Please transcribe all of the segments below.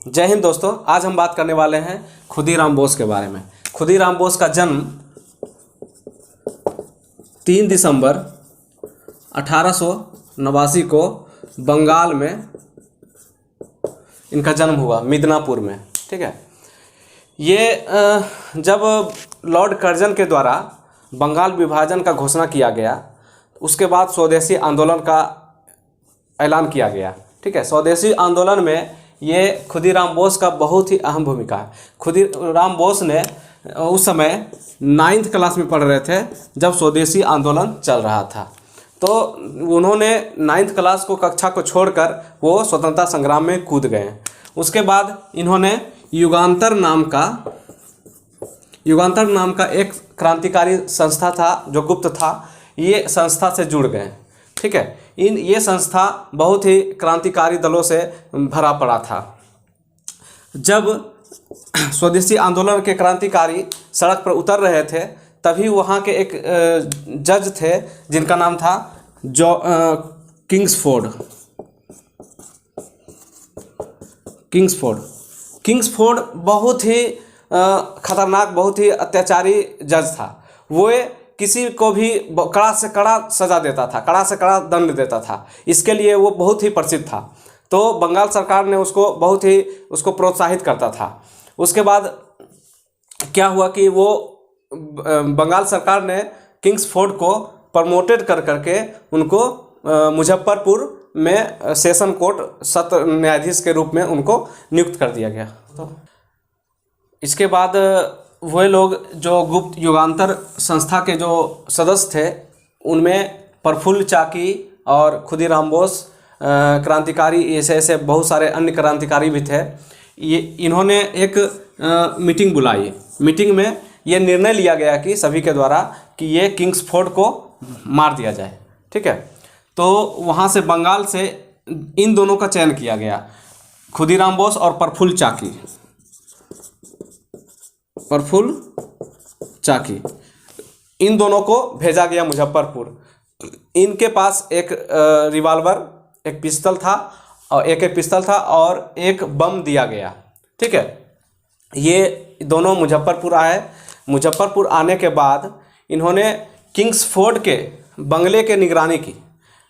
जय हिंद दोस्तों। आज हम बात करने वाले हैं खुदीराम बोस के बारे में। खुदीराम बोस का जन्म 3 दिसंबर 1889 को बंगाल में इनका जन्म हुआ, मिदनापुर में। ठीक है। ये जब लॉर्ड कर्जन के द्वारा बंगाल विभाजन का घोषणा किया गया, उसके बाद स्वदेशी आंदोलन का ऐलान किया गया। ठीक है। स्वदेशी आंदोलन में ये खुदीराम बोस का बहुत ही अहम भूमिका है। खुदीराम बोस ने उस समय 9th क्लास में पढ़ रहे थे जब स्वदेशी आंदोलन चल रहा था। तो उन्होंने 9th क्लास को कक्षा को छोड़कर वो स्वतंत्रता संग्राम में कूद गए। उसके बाद इन्होंने युगांतर नाम का एक क्रांतिकारी संस्था था जो गुप्त था, ये संस्था से जुड़ गए। ठीक है। ये संस्था बहुत ही क्रांतिकारी दलों से भरा पड़ा था। जब स्वदेशी आंदोलन के क्रांतिकारी सड़क पर उतर रहे थे, तभी वहाँ के एक जज थे जिनका नाम था किंग्सफोर्ड बहुत ही खतरनाक, बहुत ही अत्याचारी जज था। वो किसी को भी कड़ा से कड़ा सज़ा देता था, कड़ा से कड़ा दंड देता था। इसके लिए वो बहुत ही प्रसिद्ध था। तो बंगाल सरकार ने उसको प्रोत्साहित करता था। उसके बाद क्या हुआ कि वो बंगाल सरकार ने किंग्सफोर्ड को प्रमोटेड करके उनको मुजफ्फरपुर में सेशन कोर्ट सत्र न्यायाधीश के रूप में उनको नियुक्त कर दिया गया। तो इसके बाद वह लोग जो गुप्त युगांतर संस्था के जो सदस्य थे, उनमें प्रफुल्ल चाकी और खुदीराम बोस क्रांतिकारी, ऐसे बहुत सारे अन्य क्रांतिकारी भी थे। इन्होंने एक मीटिंग बुलाई। मीटिंग में ये निर्णय लिया गया कि सभी के द्वारा कि ये किंग्सफोर्ड को मार दिया जाए। ठीक है। तो वहाँ से बंगाल से इन दोनों का चयन किया गया, खुदीराम बोस और प्रफुल्ल चाकी। इन दोनों को भेजा गया मुजफ्फरपुर। इनके पास एक रिवॉल्वर, एक पिस्तौल था और एक बम दिया गया। ठीक है। ये दोनों मुजफ्फरपुर आए। मुजफ्फरपुर आने के बाद इन्होंने किंग्सफोर्ड के बंगले के निगरानी की।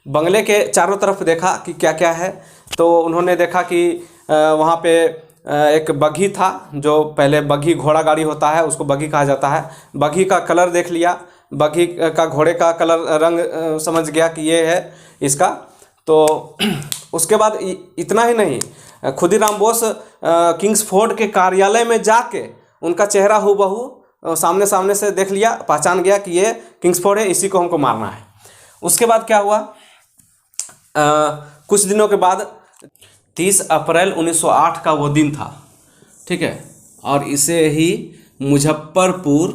बंगले के चारों तरफ देखा कि क्या क्या है। तो उन्होंने देखा कि वहाँ पे एक बग्घी था, जो पहले बग्घी घोड़ा गाड़ी होता है, उसको बग्घी कहा जाता है। बग्घी का कलर देख लिया, बग्घी का घोड़े का कलर रंग समझ गया कि ये है इसका। तो उसके बाद इतना ही नहीं, खुदीराम बोस किंग्सफोर्ड के कार्यालय में जाके उनका चेहरा हूबहू सामने से देख लिया, पहचान गया कि ये किंग्सफोर्ड है, इसी को हमको मारना है। उसके बाद क्या हुआ, कुछ दिनों के बाद 30 अप्रैल 1908 का वो दिन था। ठीक है। और इसे ही मुजफ्फरपुर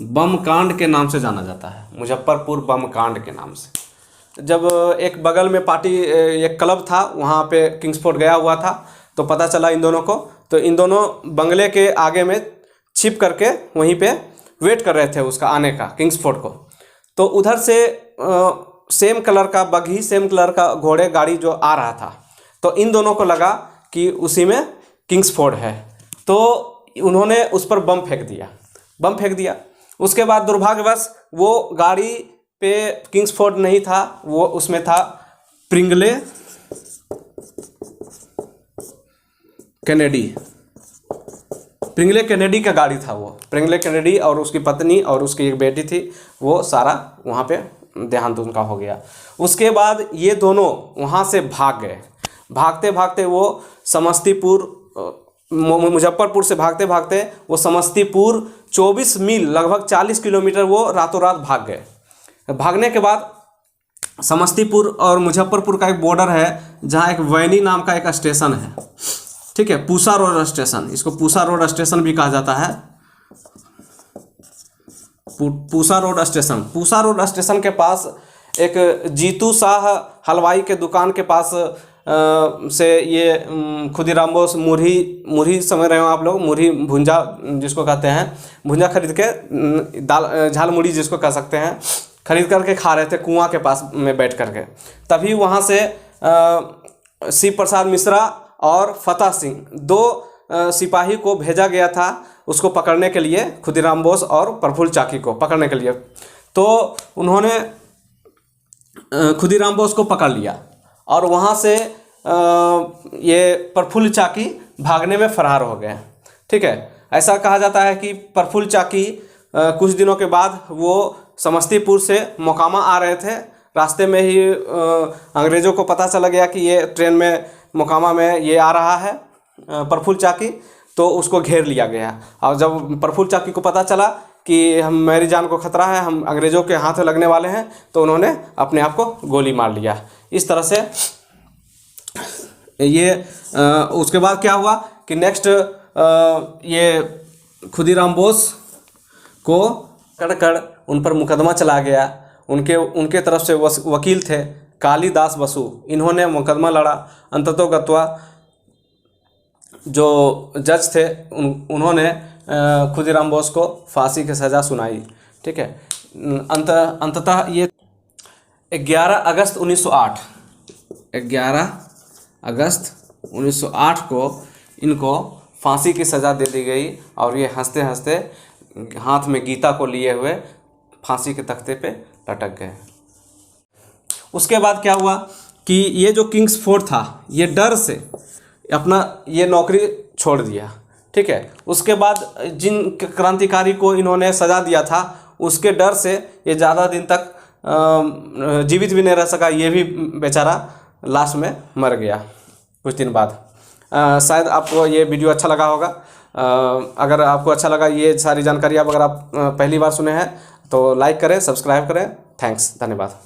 बम कांड के नाम से जाना जाता है। मुजफ्फरपुर बम कांड के नाम से। जब एक बगल में पार्टी, एक क्लब था, वहाँ पे किंग्सफोर्ड गया हुआ था, तो पता चला इन दोनों को। तो इन दोनों बंगले के आगे में छिप करके वहीं पे वेट कर रहे थे उसका आने का, किंग्सफोर्ड को। तो उधर से सेम कलर का बग्घी, सेम कलर का घोड़े गाड़ी जो आ रहा था, तो इन दोनों को लगा कि उसी में किंग्सफोर्ड है। तो उन्होंने उस पर बम फेंक दिया। उसके बाद दुर्भाग्यवश वो गाड़ी पे किंग्सफोर्ड नहीं था, वो उसमें था प्रिंगले कैनेडी का गाड़ी था। वो प्रिंगले कैनेडी और उसकी पत्नी और उसकी एक बेटी थी, वो सारा वहाँ पे देहांत उनका हो गया। उसके बाद ये दोनों वहाँ से भाग गए। भागते वो मुजफ्फरपुर से भागते वो समस्तीपुर 24 मील, लगभग 40 किलोमीटर वो रातों रात भाग गए। भागने के बाद समस्तीपुर और मुजफ्फरपुर का एक बॉर्डर है, जहाँ एक वैनी नाम का एक स्टेशन है। ठीक है। पूसा रोड स्टेशन, इसको पूसा रोड स्टेशन भी कहा जाता है। पूसा रोड स्टेशन के पास एक जीतू शाह हलवाई के दुकान के पास से ये खुदीराम बोस मुरही समझ रहे हो आप लोग, मुरही भुंजा जिसको कहते हैं, भुंजा खरीद के दाल झाल मुड़ी जिसको कह सकते हैं, खरीद करके खा रहे थे कुआं के पास में बैठ करके। तभी वहाँ से शिव प्रसाद मिश्रा और फतेह सिंह, दो सिपाही को भेजा गया था उसको पकड़ने के लिए, खुदीराम बोस और प्रफुल्ल चाकी को पकड़ने के लिए। तो उन्होंने खुदीराम बोस को पकड़ लिया और वहाँ से ये प्रफुल्ल चाकी भागने में फरार हो गए। ठीक है, ऐसा कहा जाता है कि प्रफुल्ल चाकी कुछ दिनों के बाद वो समस्तीपुर से मोकामा आ रहे थे, रास्ते में ही अंग्रेज़ों को पता चला गया कि ये ट्रेन में मोकामा में ये आ रहा है प्रफुल्ल चाकी, तो उसको घेर लिया गया। और जब प्रफुल्ल चाकी को पता चला कि मेरी जान को खतरा है, हम अंग्रेज़ों के हाथ लगने वाले हैं, तो उन्होंने अपने आप को गोली मार लिया। इस तरह से ये उसके बाद क्या हुआ कि नेक्स्ट ये खुदीराम बोस को कर उन पर मुकदमा चला गया। उनके तरफ से वकील थे कालिदास बसु, इन्होंने मुकदमा लड़ा। अंततोगत्वा जो जज थे उन्होंने खुदीराम बोस को फांसी की सज़ा सुनाई। ठीक है, अंततः ये 11 अगस्त 1908 को इनको फांसी की सज़ा दे दी गई और ये हंसते हंसते हाथ में गीता को लिए हुए फांसी के तख्ते पे लटक गए। उसके बाद क्या हुआ कि ये जो किंग्सफोर्ड था ये डर से अपना ये नौकरी छोड़ दिया। ठीक है, उसके बाद जिन क्रांतिकारी को इन्होंने सज़ा दिया था उसके डर से ये ज़्यादा दिन तक जीवित भी नहीं रह सका, ये भी बेचारा लास्ट में मर गया कुछ दिन बाद। शायद आपको ये वीडियो अच्छा लगा होगा। अगर आपको अच्छा लगा ये सारी जानकारी, अगर आप पहली बार सुने हैं तो लाइक करें, सब्सक्राइब करें। थैंक्स, धन्यवाद।